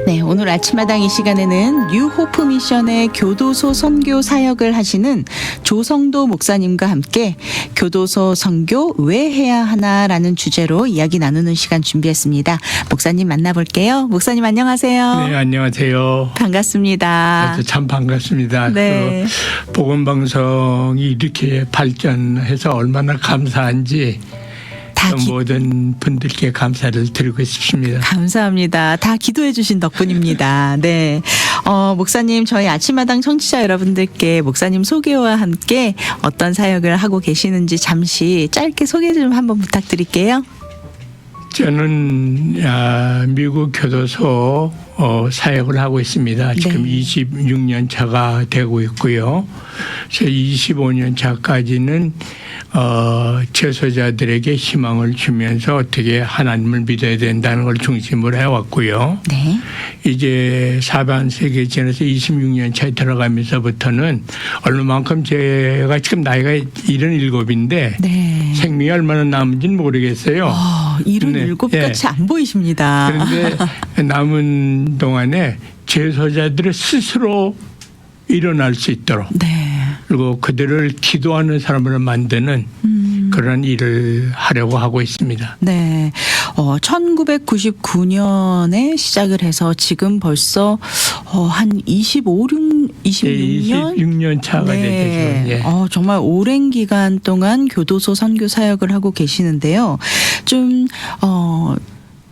네, 오늘 아침마당 이 시간에는 뉴호프 미션의 교도소 선교 사역을 하시는 조성도 목사님과 함께 교도소 선교 왜 해야 하나라는 주제로 이야기 나누는 시간 준비했습니다. 목사님 만나볼게요. 목사님 안녕하세요. 네, 안녕하세요. 반갑습니다. 참 반갑습니다. 네. 그 복음방송이 이렇게 발전해서 얼마나 감사한지 모든 분들께 감사를 드리고 싶습니다. 감사합니다. 다 기도해 주신 덕분입니다. 네, 목사님 저희 아침마당 청취자 여러분들께 목사님 소개와 함께 어떤 사역을 하고 계시는지 잠시 짧게 소개 좀 한번 부탁드릴게요. 저는 미국 교도소 사역을 하고 있습니다. 지금 26년 차가 되고 있고요. 25년 차까지는 재소자들에게 희망을 주면서 어떻게 하나님을 믿어야 된다는 걸 중심으로 해왔고요. 네. 이제 사반세기 지나서 26년 차에 들어가면서부터는 얼마만큼 제가 지금 나이가 77인데 네. 생명이 얼마나 남은지는 모르겠어요. 77같이 안 보이십니다. 그런데 남은 동안에 재소자들을 스스로 일어날 수 있도록 그리고 그들을 기도하는 사람으로 만드는 그런 일을 하려고 하고 있습니다. 네, 1999년에 시작을 해서 지금 벌써 한 26년 차가 되죠. 예. 정말 오랜 기간 동안 교도소 선교 사역을 하고 계시는데요. 좀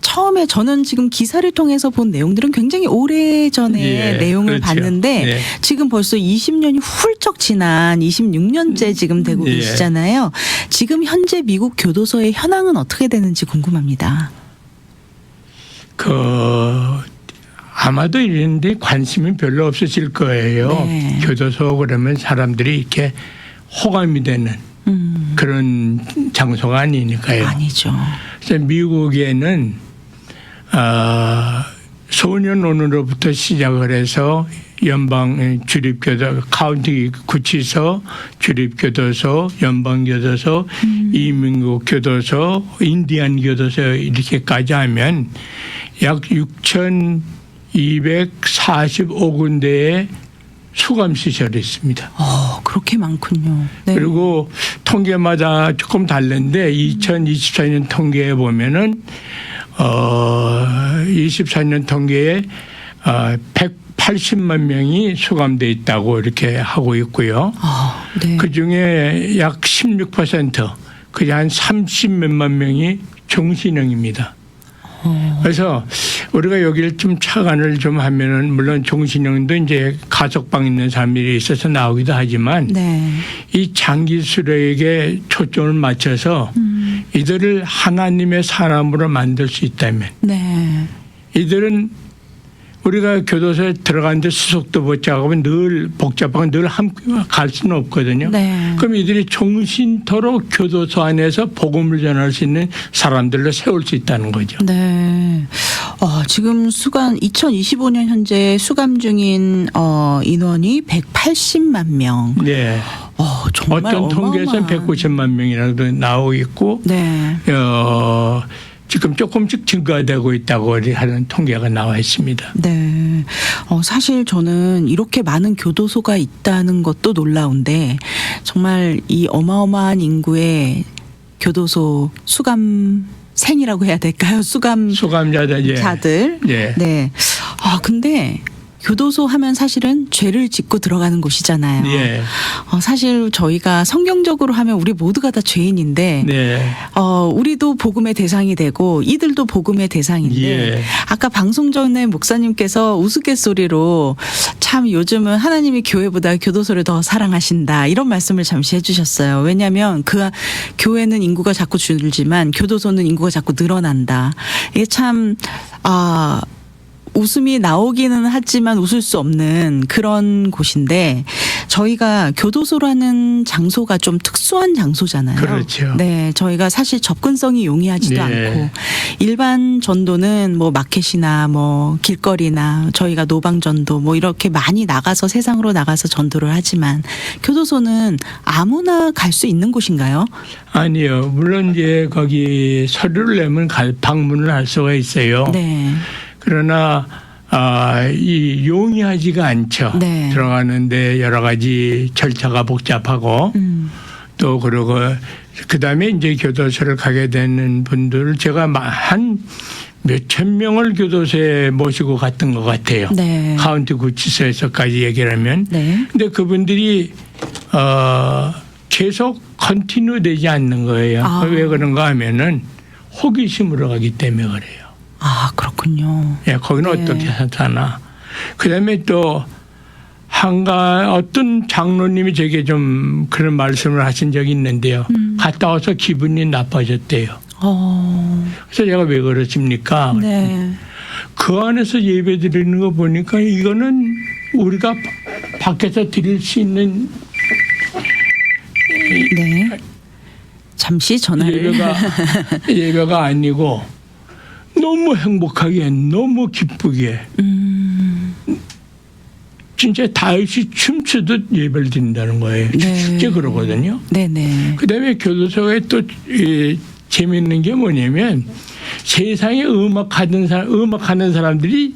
처음에 저는 지금 기사를 통해서 본 내용들은 굉장히 오래전에 내용을 봤는데 지금 벌써 20년이 훌쩍 지난 26년째 지금 되고 계시잖아요. 지금 현재 미국 교도소의 현황은 어떻게 되는지 궁금합니다. 아마도 이런데 관심이 별로 없으실 거예요. 교도소 그러면 사람들이 이렇게 호감이 되는 그런 장소가 아니니까요. 아니죠. 그래서 미국에는 소년원으로부터 시작을 해서 연방 주립교도, 카운티 구치소, 주립교도소, 연방교도소, 이민국 교도소, 인디안 교도소 이렇게까지 하면 약 6,245군데의 수감시설이 있습니다. 그렇게 많군요. 네. 그리고 통계마다 조금 다른데 2024년 통계에 보면은 24년 통계에 180만 명이 수감돼 있다고 이렇게 하고 있고요. 그중에 약 16%, 그게 한 30몇만 명이 종신형입니다. 그래서 우리가 여기를 좀 착안을 좀 하면은 물론 종신형도 이제 가석방 있는 사람들이 있어서 나오기도 하지만 이 장기 수료에게 초점을 맞춰서 이들을 하나님의 사람으로 만들 수 있다면 이들은 우리가 교도소에 들어가는데 수속도 붙잡고 늘 복잡하고 늘 함께 갈 수는 없거든요. 그럼 이들이 종신토록 교도소 안에서 복음을 전할 수 있는 사람들로 세울 수 있다는 거죠. 네. 지금 2025년 현재 수감 중인 인원이 180만 명. 네. 정말 어떤 통계에서는 190만 명이라도 나오고 있고 지금 조금씩 증가되고 있다고 하는 통계가 나와 있습니다. 네. 사실 저는 이렇게 많은 교도소가 있다는 것도 놀라운데 정말 이 어마어마한 인구의 교도소 수감생이라고 해야 될까요? 수감자들. 네. 근데 교도소 하면 사실은 죄를 짓고 들어가는 곳이잖아요. 사실 저희가 성경적으로 하면 우리 모두가 다 죄인인데 우리도 복음의 대상이 되고 이들도 복음의 대상인데 아까 방송 전에 목사님께서 우스갯소리로 참 요즘은 하나님이 교회보다 교도소를 더 사랑하신다 이런 말씀을 잠시 해주셨어요. 왜냐하면 그 교회는 인구가 자꾸 줄지만 교도소는 인구가 자꾸 늘어난다. 이게 참 웃음이 나오기는 하지만 웃을 수 없는 그런 곳인데 저희가 교도소라는 장소가 좀 특수한 장소잖아요. 그렇죠. 네, 저희가 사실 접근성이 용이하지도 않고 일반 전도는 뭐 마켓이나 뭐 길거리나 저희가 노방전도 뭐 이렇게 많이 나가서 세상으로 나가서 전도를 하지만 교도소는 아무나 갈 수 있는 곳인가요? 아니요. 물론 이제 거기 서류를 내면 방문을 할 수가 있어요. 그러나 이 용이하지가 않죠. 네. 들어가는데 여러 가지 절차가 복잡하고 또 그러고 그다음에 이제 교도소를 가게 되는 분들을 제가 한 몇천 명을 교도소에 모시고 갔던 것 같아요. 네. 카운티 구치소에서까지 얘기를 하면. 네. 근데 그분들이 계속 컨티뉴 되지 않는 거예요. 아. 왜 그런가 하면은 호기심으로 가기 때문에 그래요. 아, 그렇군요. 예, 거기는 네. 어떻게 사나. 그다음에 또 어떤 장로님이 제게 좀 그런 말씀을 하신 적이 있는데요. 갔다 와서 기분이 나빠졌대요. 그래서 제가 왜 그러십니까? 네. 그 안에서 예배 드리는 거 보니까 이거는 우리가 밖에서 드릴 수 있는 네. 잠시 전화를. 예배가 아니고 너무 행복하게 너무 기쁘게 진짜 다윗이 춤추듯 예배를 드린다는 거예요. 네. 실제 그러거든요. 네네. 그다음에 교도소에 또 재미있는 게 뭐냐면 세상에 음악하는 사람들이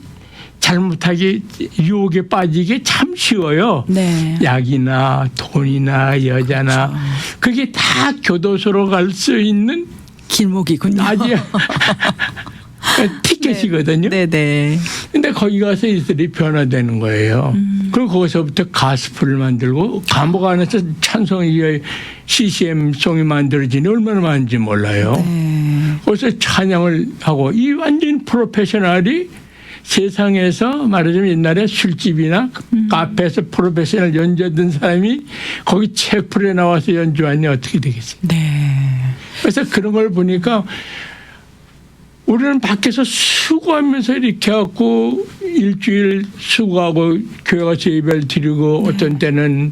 잘못하게 유혹에 빠지게 참 쉬워요. 네. 약이나 돈이나 여자나 그렇죠. 그게 다 교도소로 갈 수 있는 길목이군요. 아주 티켓이거든요. 네네. 근데 거기 가서 이들이 변화되는 거예요. 그리고 거기서부터 가스프를 만들고 감옥 안에서 찬송이 CCM송이 만들어지니 얼마나 많은지 몰라요. 네. 거기서 찬양을 하고 이 완전 프로페셔널이 세상에서 말하자면 옛날에 술집이나 카페에서 프로페셔널 연주하던 사람이 거기 채플에 나와서 연주하니 어떻게 되겠습니까? 네. 그래서 그런 걸 보니까 우리는 밖에서 수고하면서 이렇게 갖고 일주일 수고하고 교회 가서 예배를 드리고 어떤 때는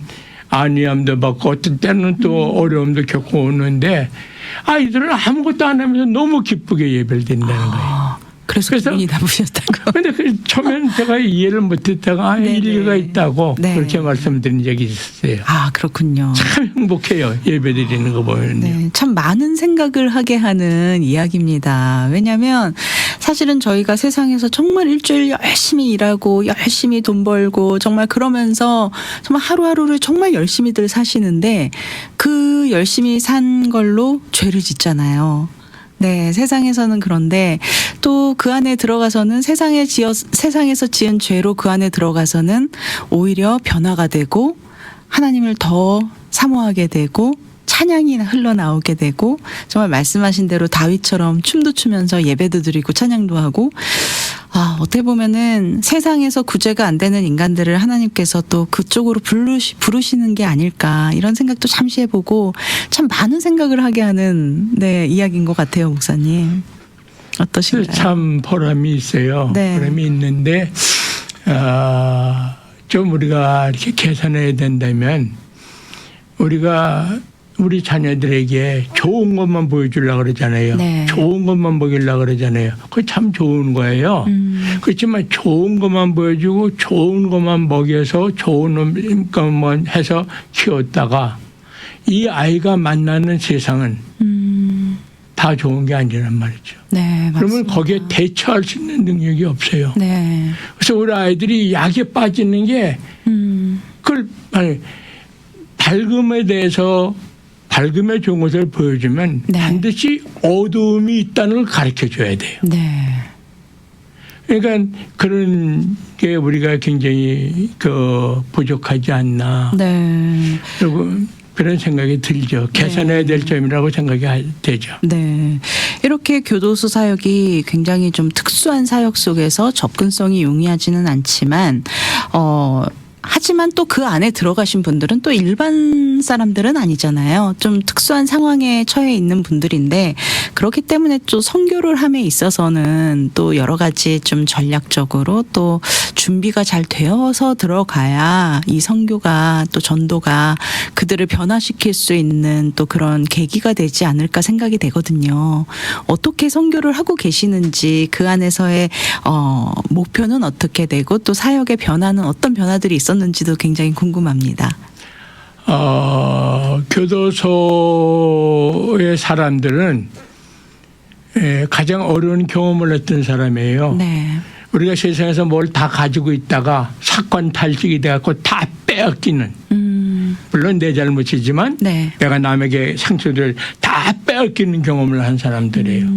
안위함도 받고 어떤 때는 또 어려움도 겪고 오는데 아이들은 아무것도 안 하면서 너무 기쁘게 예배를 드린다는 거예요. 그래서 기분이 나쁘셨다고. 그런데 처음에는 제가 이해를 못했다가 일리가 있다고 네. 그렇게 말씀드린 적이 있었어요. 아, 그렇군요. 참 행복해요. 예배 드리는 거 보면요. 네, 참 많은 생각을 하게 하는 이야기입니다. 왜냐하면 사실은 저희가 세상에서 정말 일주일 열심히 일하고 열심히 돈 벌고 정말 그러면서 정말 하루하루를 정말 열심히들 사시는데 그 열심히 산 걸로 죄를 짓잖아요. 네, 세상에서는 그런데 또 그 안에 들어가서는 세상에서 지은 죄로 그 안에 들어가서는 오히려 변화가 되고 하나님을 더 사모하게 되고 찬양이 흘러나오게 되고 정말 말씀하신 대로 다윗처럼 춤도 추면서 예배도 드리고 찬양도 하고 어떻게 보면은 세상에서 구제가 안 되는 인간들을 하나님께서 또 그쪽으로 부르시는 게 아닐까 이런 생각도 잠시 해보고 참 많은 생각을 하게 하는 이야기인 것 같아요, 목사님. 어떠신가요? 참 보람이 있어요. 네. 보람이 있는데 좀 우리가 이렇게 계산해야 된다면 우리가 우리 자녀들에게 좋은 것만 보여주려고 그러잖아요. 네. 좋은 것만 보이려고 그러잖아요. 그게 참 좋은 거예요. 그렇지만 좋은 것만 보여주고 좋은 것만 먹여서 좋은 것만 해서 키웠다가 이 아이가 만나는 세상은 다 좋은 게 아니란 말이죠. 네, 맞습니다. 그러면 거기에 대처할 수 있는 능력이 없어요. 네. 그래서 우리 아이들이 약에 빠지는 게 그걸 밝음에 대해서 밝음의 좋은 것을 보여주면 네. 반드시 어두움이 있다는 걸 가르쳐 줘야 돼요. 네. 그러니까 그런 게 우리가 굉장히 부족하지 않나. 네. 그리고 그런 생각이 들죠. 개선해야 될 점이라고 생각이 되죠. 네. 이렇게 교도소 사역이 굉장히 좀 특수한 사역 속에서 접근성이 용이하지는 않지만, 하지만 또 그 안에 들어가신 분들은 또 일반 사람들은 아니잖아요. 좀 특수한 상황에 처해 있는 분들인데 그렇기 때문에 또 선교를 함에 있어서는 또 여러 가지 좀 전략적으로 또 준비가 잘 되어서 들어가야 이 선교가 또 전도가 그들을 변화시킬 수 있는 또 그런 계기가 되지 않을까 생각이 되거든요. 어떻게 선교를 하고 계시는지 그 안에서의 목표는 어떻게 되고 또 사역의 변화는 어떤 변화들이 있었는지도 굉장히 궁금합니다. 교도소의 사람들은 가장 어려운 경험을 했던 사람이에요. 네. 우리가 세상에서 뭘 다 가지고 있다가 사건 탈직이 돼갖고 다 빼앗기는, 물론 내 잘못이지만 네. 내가 남에게 상처를 다 빼앗기는 경험을 한 사람들이에요.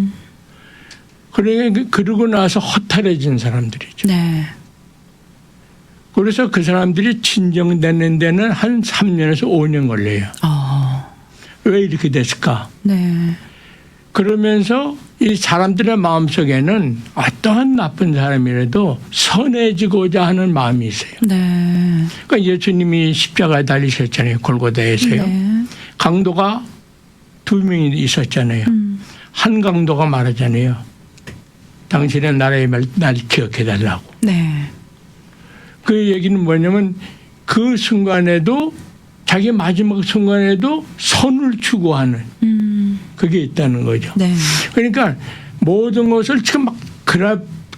그러고 나서 허탈해진 사람들이죠. 네. 그래서 그 사람들이 진정되는 데는 한 3년에서 5년 걸려요. 왜 이렇게 됐을까? 네. 그러면서 이 사람들의 마음속에는 어떠한 나쁜 사람이라도 선해지고자 하는 마음이 있어요. 네. 그러니까 예수님이 십자가에 달리셨잖아요. 골고다에서요. 네. 강도가 2명이 있었잖아요. 한 강도가 말하잖아요. 당신의 나라의 말 날 기억해달라고. 네. 그 얘기는 뭐냐면 그 순간에도 자기 마지막 순간에도 선을 추구하는 그게 있다는 거죠. 네. 그러니까 모든 것을 지금 막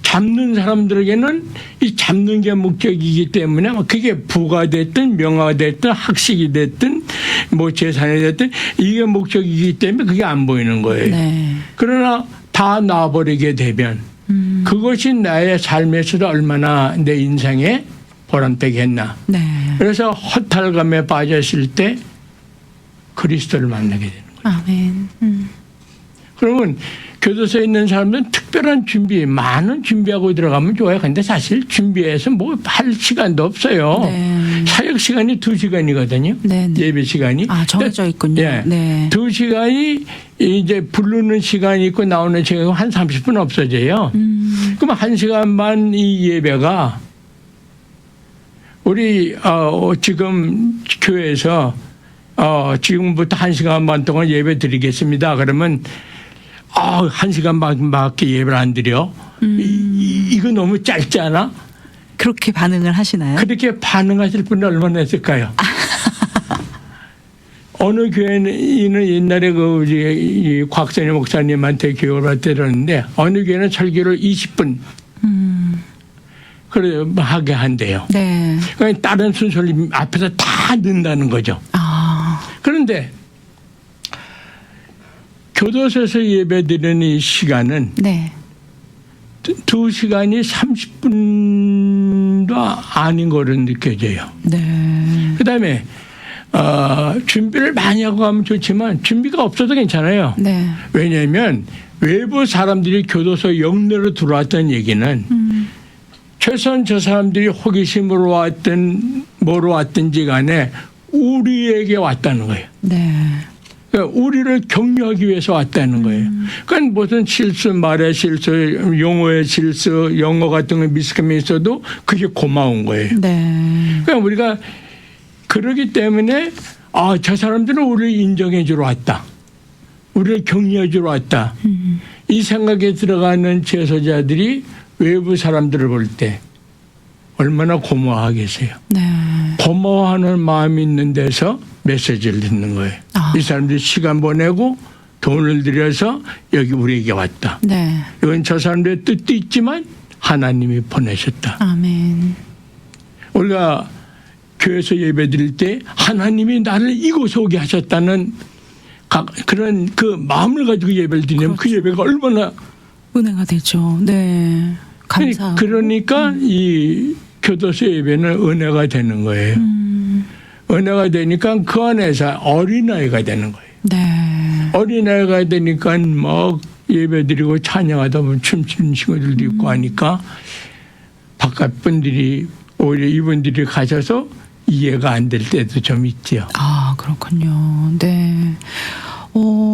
잡는 사람들에게는 이 잡는 게 목적이기 때문에 그게 부가 됐든 명화가 됐든 학식이 됐든 뭐 재산이 됐든 이게 목적이기 때문에 그게 안 보이는 거예요. 네. 그러나 다 놔버리게 되면 그것이 나의 삶에서도 얼마나 내 인생에 보람되게 했나. 네. 그래서 허탈감에 빠졌을 때 그리스도를 만나게 되는 거예요. 아멘. 그러면 교도소에 있는 사람들은 특별한 준비, 많은 준비하고 들어가면 좋아요. 근데 사실 준비해서 뭐 할 시간도 없어요. 네. 사역 시간이 2시간이거든요. 네. 네. 예배 시간이. 정해져 있군요. 예. 네. 2시간이 이제 부르는 시간이 있고 나오는 시간이 한 30분 없어져요. 그럼 1시간 반 이 예배가 우리 지금 교회에서 지금부터 1시간 반 동안 예배 드리겠습니다. 그러면 1시간 반밖에 예배를 안 드려. 이거 너무 짧지 않아? 그렇게 반응을 하시나요? 그렇게 반응하실 분이 얼마나 있을까요? 어느 교회는 옛날에 이 곽선희 목사님한테 교육을 들었는데 어느 교회는 설교를 20분 그래 하게 한대요. 네. 그러니까 다른 순서를 앞에서 다 넣는다는 거죠. 그런데 교도소에서 예배드리는 이 시간은 네. 2시간이 30분도 아닌 거로 느껴져요. 네. 그다음에 준비를 많이 하고 가면 좋지만 준비가 없어도 괜찮아요. 네. 왜냐하면 외부 사람들이 교도소 영내로 들어왔다는 얘기는 최소한 저 사람들이 호기심으로 왔든 뭐로 왔든지 간에 우리에게 왔다는 거예요. 네. 그러니까 우리를 격려하기 위해서 왔다는 거예요. 그러니까 무슨 실수, 말의 실수, 용어의 실수, 영어 같은 거 미스감이 있어도 그게 고마운 거예요. 네. 그러니까 우리가 그러기 때문에 저 사람들은 우리를 인정해 주러 왔다. 우리를 격려해 주러 왔다. 이 생각에 들어가는 제소자들이 외부 사람들을 볼 때 얼마나 고마워하겠어요. 네. 고마워하는 마음이 있는 데서 메시지를 듣는 거예요. 이 사람들이 시간 보내고 돈을 들여서 여기 우리에게 왔다. 네. 이건 저 사람들의 뜻도 있지만 하나님이 보내셨다. 아멘. 우리가 교회에서 예배 드릴 때 하나님이 나를 이곳에 오게 하셨다는 그런 그 마음을 가지고 예배를 드리면 그 예배가 얼마나 은혜가 되죠. 네. 감사하고. 그러니까 이 교도소 예배는 은혜가 되는 거예요. 은혜가 되니까 그 안에서 어린아이가 되는 거예요. 네. 어린아이가 되니까 막 예배 드리고 찬양하다 보면 춤추는 친구들도 있고 하니까 바깥 분들이 오히려 이분들이 가셔서 이해가 안 될 때도 좀 있죠. 그렇군요. 네.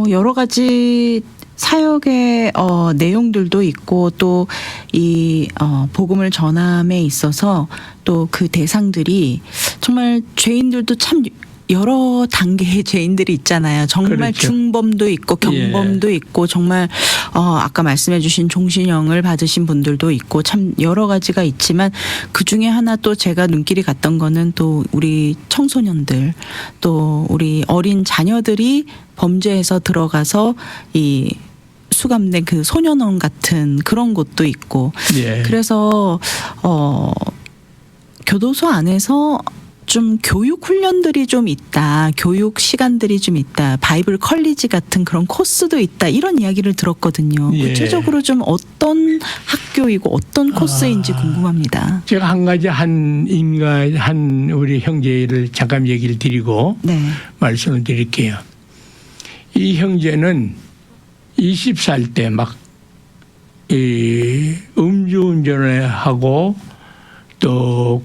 여러 가지 사역의 내용들도 있고 또 이 복음을 전함에 있어서 또 그 대상들이 정말 죄인들도 참 여러 단계의 죄인들이 있잖아요. 정말 그렇죠. 중범도 있고 경범도 있고 정말 아까 말씀해 주신 종신형을 받으신 분들도 있고 참 여러 가지가 있지만 그중에 하나 또 제가 눈길이 갔던 거는 또 우리 청소년들 또 우리 어린 자녀들이 범죄에서 들어가서 이 수감된 그 소년원 같은 그런 곳도 있고 예. 그래서 교도소 안에서 좀 교육 훈련들이 좀 있다, 교육 시간들이 좀 있다, 바이블 컬리지 같은 그런 코스도 있다, 이런 이야기를 들었거든요. 예. 구체적으로 좀 어떤 학교이고 어떤 코스인지 궁금합니다. 제가 한 가지 한 우리 형제를 잠깐 얘기를 드리고 네. 말씀을 드릴게요. 이 형제는 20살 때 막 음주운전을 하고 또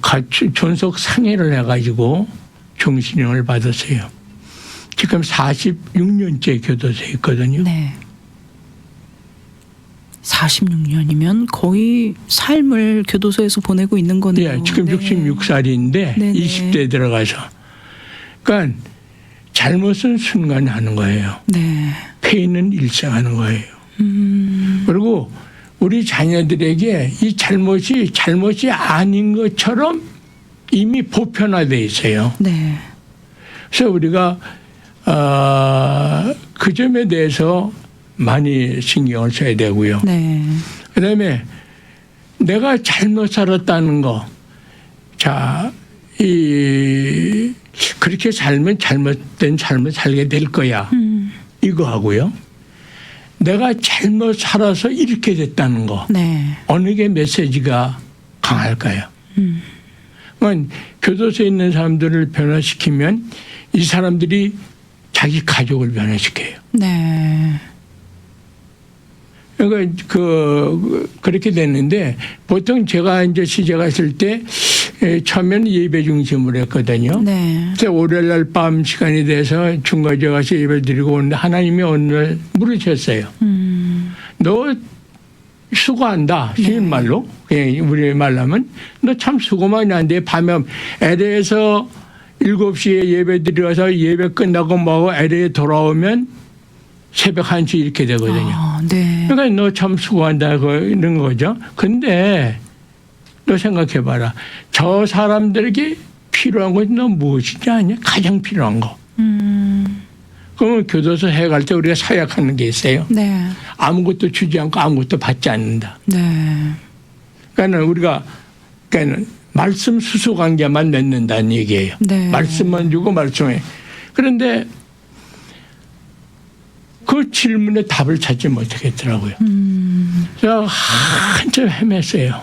존속 상해를 해가지고 종신형을 받았어요. 지금 46년째 교도소에 있거든요. 네. 46년이면 거의 삶을 교도소에서 보내고 있는 거네요. 예, 지금 네. 66살인데 네네. 20대 들어가서. 그러니까 잘못은 순간 하는 거예요. 네. 페이는 일생하는 거예요. 그리고 우리 자녀들에게 이 잘못이 아닌 것처럼 이미 보편화되어 있어요. 네. 그래서 우리가 그 점에 대해서 많이 신경을 써야 되고요. 네. 그다음에 내가 잘못 살았다는 거, 자, 그렇게 살면 잘못된 삶을 살게 될 거야. 이거 하고요. 내가 잘못 살아서 이렇게 됐다는 거. 네. 어느 게 메시지가 강할까요? 그러니까 교도소에 있는 사람들을 변화시키면 이 사람들이 자기 가족을 변화시켜요. 네. 그러니까 그렇게 됐는데 보통 제가 이제 시작했을 때 처음에는 예배 중심으로 했거든요. 네. 그래서 월요일날 밤 시간이 돼서 중간에 가서 예배 드리고 오는데 하나님이 오늘 물으셨어요. 너 수고한다. 쉬운 말로. 그냥 우리 말로 하면 너 참 수고 많이 한데 밤에 LA에서 7시에 예배 드려서 예배 끝나고 뭐하고 LA에 돌아오면 새벽 1시 이렇게 되거든요. 아, 네. 그러니까 너 참 수고한다 이런 거죠. 근데 너 생각해봐라. 저 사람들에게 필요한 건 너 무엇이지 아니야? 가장 필요한 거. 그러면 교도소 해갈 때 우리가 사약하는 게 있어요. 네. 아무것도 주지 않고 아무것도 받지 않는다. 네. 그러니까 우리가 말씀 수수관계만 맺는다는 얘기예요. 네. 말씀만 주고 말씀해. 그런데 그 질문에 답을 찾지 못하겠더라고요. 제가 한참 헤맸어요.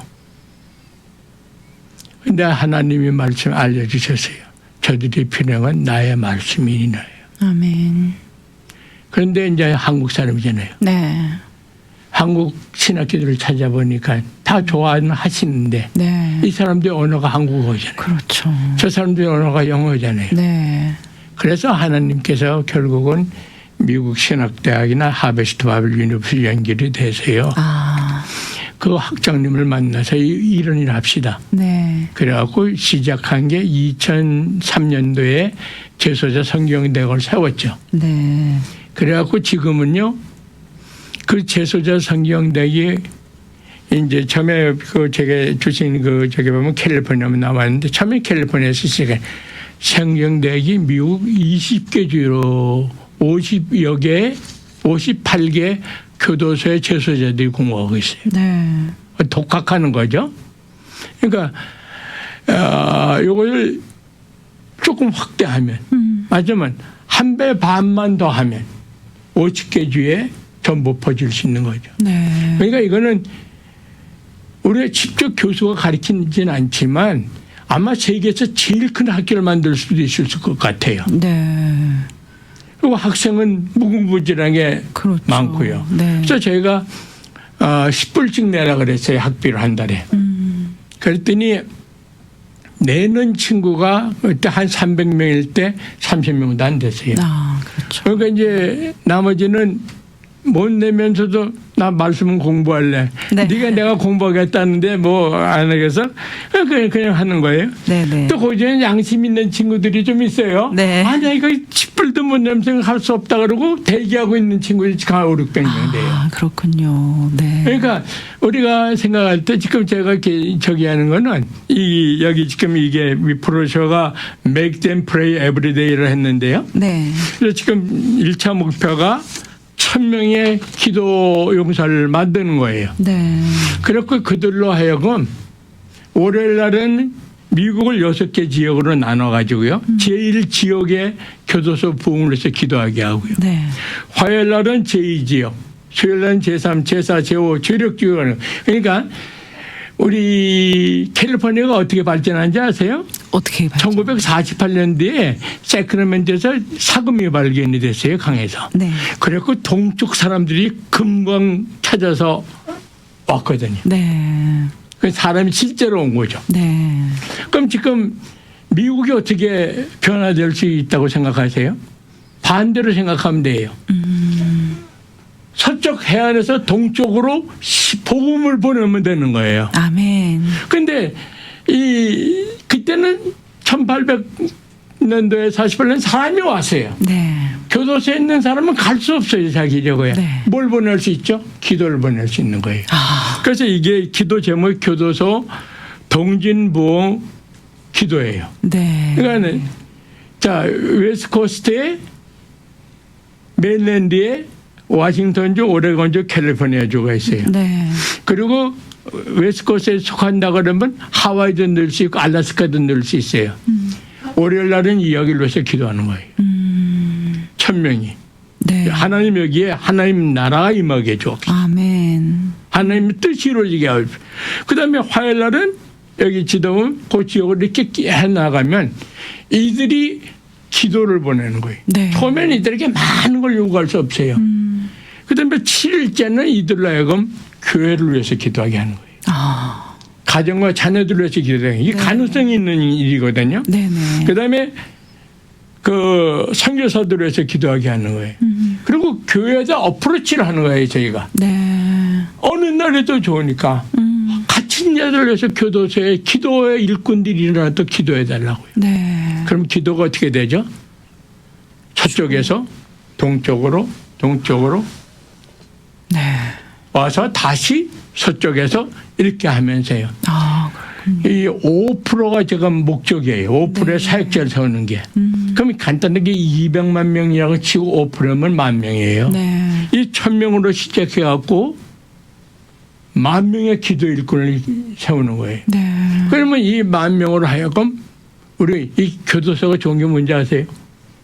근데 하나님이 말씀 알려주셨어요. 저들이 필요한 건 나의 말씀이니라요. 아멘. 그런데 이제 한국 사람이잖아요. 네. 한국 신학교들을 찾아보니까 다 좋아하시는데 네. 이 사람들의 언어가 한국어잖아요. 그렇죠. 저 사람들의 언어가 영어잖아요. 네. 그래서 하나님께서 결국은 미국 신학대학이나 하버드 바이블 유니버시티 연결이 돼서요. 아. 그 학장님을 만나서 이런 일 합시다. 네. 그래갖고 시작한 게 2003년도에 제소자 성경대학을 세웠죠. 네. 그래갖고 지금은요, 그 제소자 성경대학이 이제 처음에 그 제가 주신 저기 보면 캘리포니아만 나왔는데 처음에 캘리포니아에서 시작한 성경대학이 미국 20개 주로 58개 교도소의 제소자들이 공부하고 있어요. 네. 독학하는 거죠. 그러니까 이걸 조금 확대하면 맞으면 한 배 반만 더 하면 50개 주에 전부 퍼질 수 있는 거죠. 네. 그러니까 이거는 우리가 직접 교수가 가르치지는 않지만 아마 세계에서 제일 큰 학교를 만들 수도 있을 것 같아요. 네. 그리고 학생은 무궁무진하게 그렇죠. 많고요. 네. 그래서 저희가 10불씩 내라 그랬어요. 학비를 한 달에. 그랬더니 내는 친구가 그때 한 300명일 때 30명도 안 됐어요. 아, 그렇죠. 그러니까 이제 나머지는 못 내면서도 나 말씀은 공부할래. 네. 네가 내가 공부하겠다는데 뭐 안 하겠어? 그냥 하는 거예요. 네네. 또 거기에는 양심 있는 친구들이 좀 있어요. 네. 아, 나 이거 10불도 못 내면 생각할 수 없다 그러고 대기하고 있는 친구들이 지금 500명 돼요. 아, 그렇군요. 네. 그러니까 우리가 생각할 때 지금 제가 저기 하는 거는 여기 지금 이게 프로쇼가 Make them pray every day를 했는데요. 네. 그래서 지금 1차 목표가 1000명의 기도 용사를 만드는 거예요. 네. 그렇고 그들로 하여금 월요일 날은 미국을 6개 지역으로 나눠가지고요. 제1지역에 교도소 부흥을 해서 기도하게 하고요. 네. 화요일 날은 제2지역, 수요일 날은 제3, 제4, 제5 조력지역을. 그러니까 우리 캘리포니아가 어떻게 발전한지 아세요? 어떻게 발전? 1948년도에 세크라멘토에서 사금이 발견이 됐어요. 강에서. 네. 그래서 동쪽 사람들이 금광 찾아서 왔거든요. 네. 그 사람이 실제로 온 거죠. 네. 그럼 지금 미국이 어떻게 변화될 수 있다고 생각하세요? 반대로 생각하면 돼요. 서쪽 해안에서 동쪽으로 복음을 보내면 되는 거예요. 아멘. 근데 그때는 1800년도에 48년 사람이 왔어요. 네. 교도소에 있는 사람은 갈 수 없어요. 자기려고요. 네. 뭘 보낼 수 있죠? 기도를 보낼 수 있는 거예요. 아. 그래서 이게 기도 제목이 교도소 동진부흥 기도예요. 네. 그러니까 자 웨스트코스트에 메일랜드에 워싱턴주, 오레곤주, 캘리포니아주가 있어요. 네. 그리고 웨스트코스트에 속한다 그러면 하와이도 넣을 수 있고 알라스카도 넣을 수 있어요. 월요일 날은 이야기를 위해서 기도하는 거예요. 1000명이. 네. 하나님 여기에 하나님 나라가 임하게 줘. 아멘. 하나님의 뜻이 이루어지게 하고. 그다음에 화요일 날은 여기 지도면 그 지역을 이렇게 해나가면 이들이 기도를 보내는 거예요. 네. 처음에는 이들에게 많은 걸 요구할 수 없어요. 그다음에 7일째는 이들로 하여금 교회를 위해서 기도하게 하는 거예요. 아. 가정과 자녀들을 위해서 기도하는 이게 네. 가능성이 있는 일이거든요. 네네. 그다음에 그 선교사들을 위해서 기도하게 하는 거예요. 그리고 교회에다 어프로치를 하는 거예요. 저희가. 네. 어느 날에도 좋으니까 갇힌 자들을 위해서 교도소에 기도의 일꾼들이 일어나도 기도해달라고요. 네. 그럼 기도가 어떻게 되죠? 서쪽에서 동쪽으로 네. 와서 다시 서쪽에서 이렇게 하면서요. 아. 이 5%가 제가 목적이에요. 5%의 네. 사역자를 세우는 게. 그럼 간단하게 200만 명이라고 치고 5%면 10,000명이에요. 네. 이 1000명으로 시작해갖고 10,000명의 기도 일꾼을 세우는 거예요. 네. 그러면 이 10,000명으로 하여금 우리 이 교도소가 좋은 게 뭔지 아세요?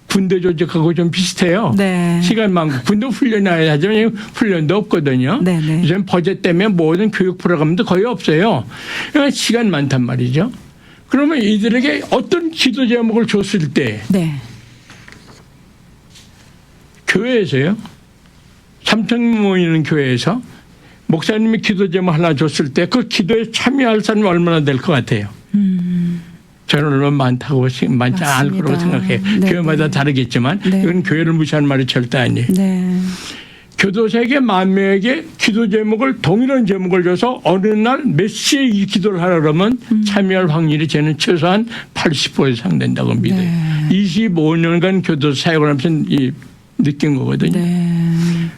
군대 조직하고 좀 비슷해요. 네. 시간 많고 군대 훈련해야 하지만 훈련도 없거든요. 네네. 요즘 버젯 때문에 모든 교육 프로그램도 거의 없어요. 그러니까 시간 많단 말이죠. 그러면 이들에게 어떤 기도 제목을 줬을 때 네. 교회에서요. 3,000명 모이는 교회에서 목사님이 기도 제목 하나 줬을 때 그 기도에 참여할 사람이 얼마나 될 것 같아요. 저는 얼마나 많지 않을 거라고 생각해요. 네, 교회마다 네. 다르겠지만 네. 이건 교회를 무시하는 말이 절대 아니에요. 네. 교도소에게 10,000명에게 기도 제목을 동일한 제목을 줘서 어느 날 몇 시에 이 기도를 하라 그러면 참여할 확률이 저는 최소한 80% 이상 된다고 믿어요. 네. 25년간 교도소 사역을 하면서 느낀 거거든요. 네.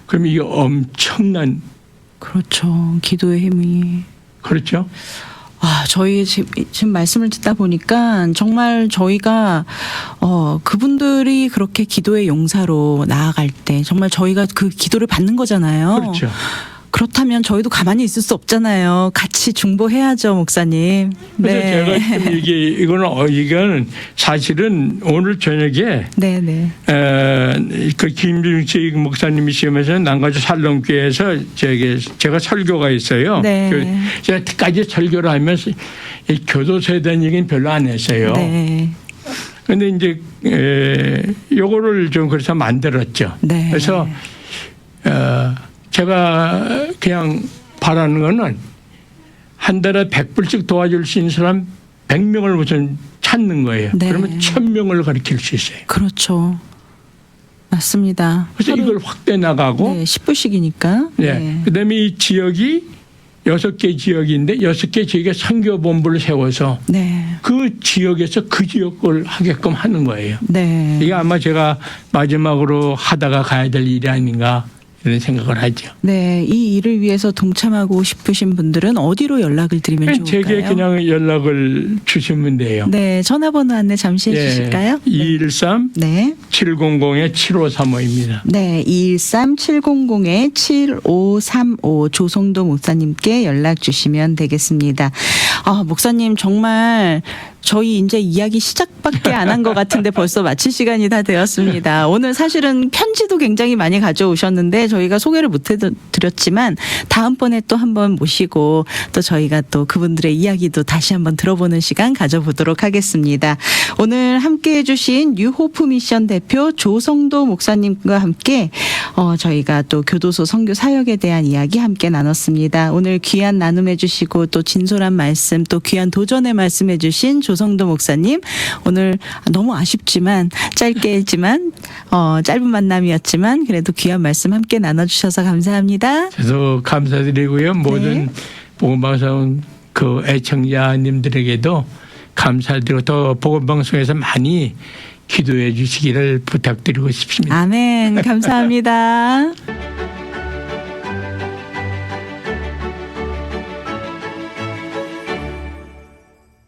그럼 이게 엄청난 그렇죠. 기도의 힘이. 그렇죠. 아, 저희 지금 말씀을 듣다 보니까 정말 저희가 그분들이 그렇게 기도의 용사로 나아갈 때 정말 저희가 그 기도를 받는 거잖아요. 그렇죠. 그렇다면 저희도 가만히 있을 수 없잖아요. 같이 중보해야죠, 목사님. 그래서 네. 제가 지금 이거는 사실은 오늘 저녁에 네네. 그 김중식 목사님이시면서 난가주 살롱교회에서 제가 설교가 있어요. 네. 제가 까지 설교를 하면서 이 교도소에 대한 얘기는 별로 안 했어요. 네. 그런데 이제 요거를 좀 그래서 만들었죠. 네. 그래서 제가 그냥 바라는 거는 한 달에 100불씩 도와줄 수 있는 사람 100명을 우선 찾는 거예요. 네. 그러면 1000명을 가르칠 수 있어요. 그렇죠. 맞습니다. 그래서 이걸 확대 나가고 네, 10불씩이니까. 네. 그다음에 이 지역이 6개 지역인데 6개 지역에 선교본부를 세워서 네. 그 지역에서 그 지역을 하게끔 하는 거예요. 네. 이게 아마 제가 마지막으로 하다가 가야 될 일이 아닌가 이런 생각을 하죠. 네, 이 일을 위해서 동참하고 싶으신 분들은 어디로 연락을 드리면 좋을까요? 제게 그냥 연락을 주시면 돼요. 네, 전화번호 안내 잠시 해주실까요? 213 네. 700-7535입니다. 네, 213-700-7535 조성도 목사님께 연락 주시면 되겠습니다. 아, 목사님 정말 저희 이제 이야기 시작밖에 안 한 것 같은데 벌써 마칠 시간이 다 되었습니다. 오늘 사실은 편지도 굉장히 많이 가져오셨는데 저희가 소개를 못 해드렸지만 다음번에 또 한번 모시고 또 저희가 또 그분들의 이야기도 다시 한번 들어보는 시간 가져보도록 하겠습니다. 오늘 함께 해주신 뉴호프 미션 대표 조성도 목사님과 함께 저희가 또 교도소 선교 사역에 대한 이야기 함께 나눴습니다. 오늘 귀한 나눔 해주시고 또 진솔한 말씀 또 귀한 도전의 말씀 해주신 조성도 목사님 오늘 너무 아쉽지만 짧게지만 짧은 만남이었지만 그래도 귀한 말씀 함께 나눠주셔서 감사합니다. 저도 감사드리고요. 모든 복음방송 그 애청자님들에게도 감사드리고 또 복음방송에서 많이 기도해 주시기를 부탁드리고 싶습니다. 아멘. 감사합니다.